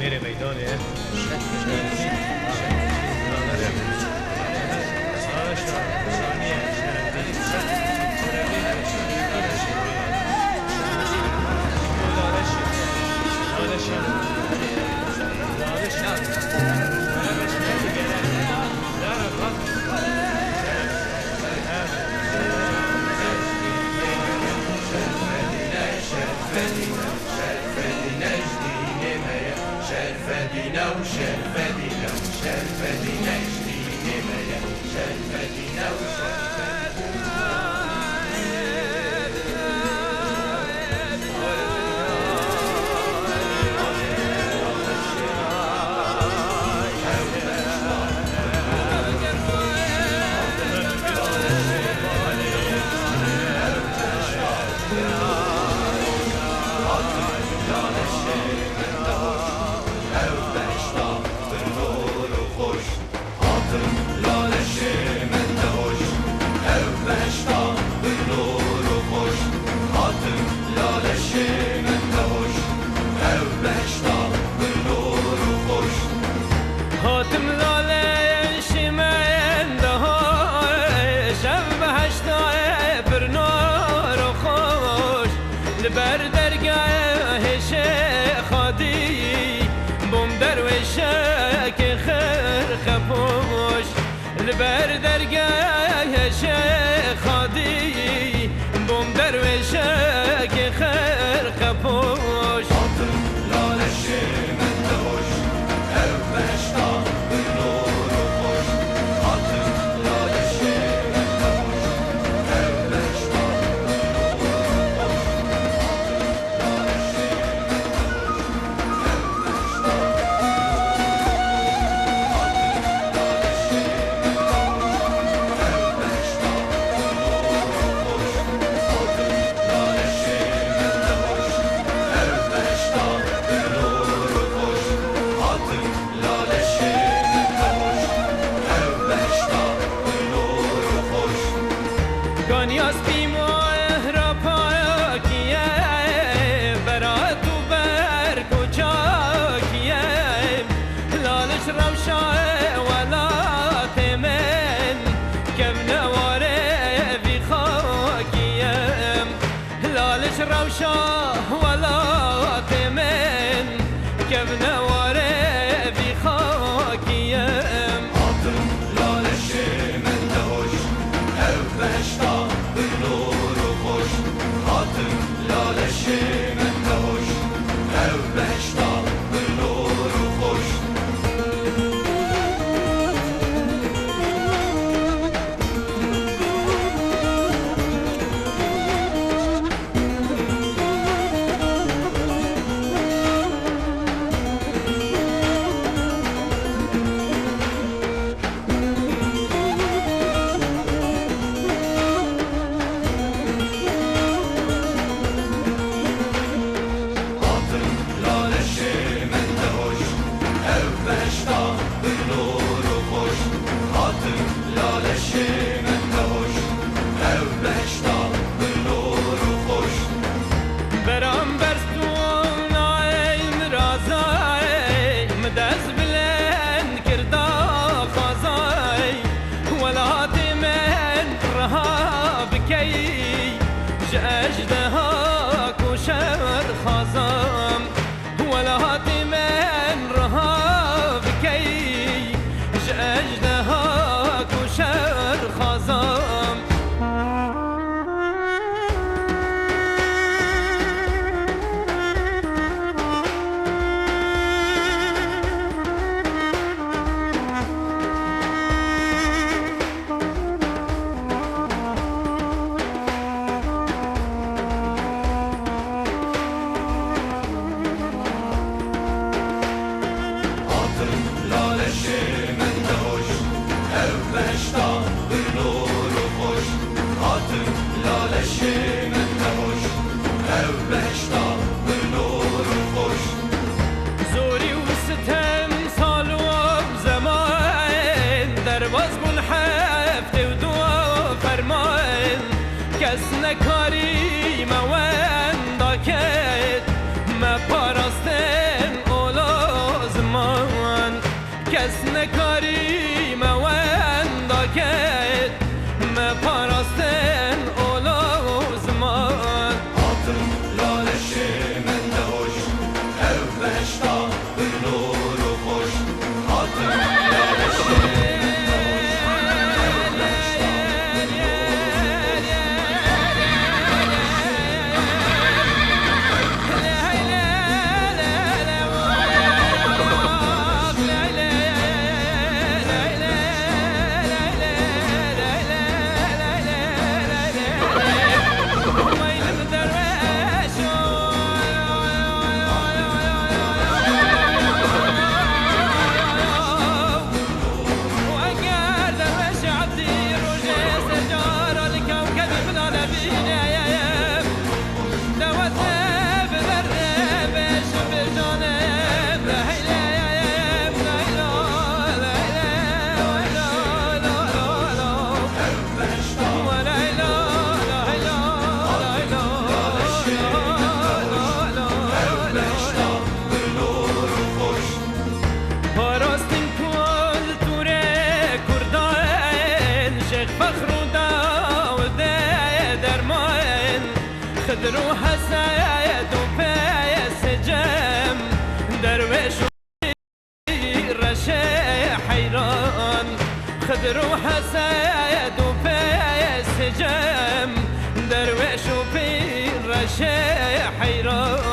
मेरे मैदान है شرفدينا وشرفدينا وشرفدينا جدينا ميا شرفدينا لبر درگاه شیخ خادی بوم درویشه که خرخ پوش لبر درگاه شیخ خادی بوم درویشه که خرخ پوش گانیاس بیماه را پاکیه برات و بر کچاکیه لالش روشاه ولات من کم نواره بی خاکیه لالش روشاه ولات من کم نواره بی خاکیه اجدها كشر خزام ولا هاتي من رهاب كي اجدها كشر خزام زوري وستم صالوب زمان درباز منحفت ودوا فرمان كسنا كاري موان داكت ما پاراستن اولا پاراستن اولا و زمان Hatun lalesi mende hoş Ev beşta bir nuru hoş Hatun lalesi mende hoş Ev beşta bir خدرو حسايد وفايس جم درويش رشا حيران خدرو حسايد وفايس جم درويش رشا حيران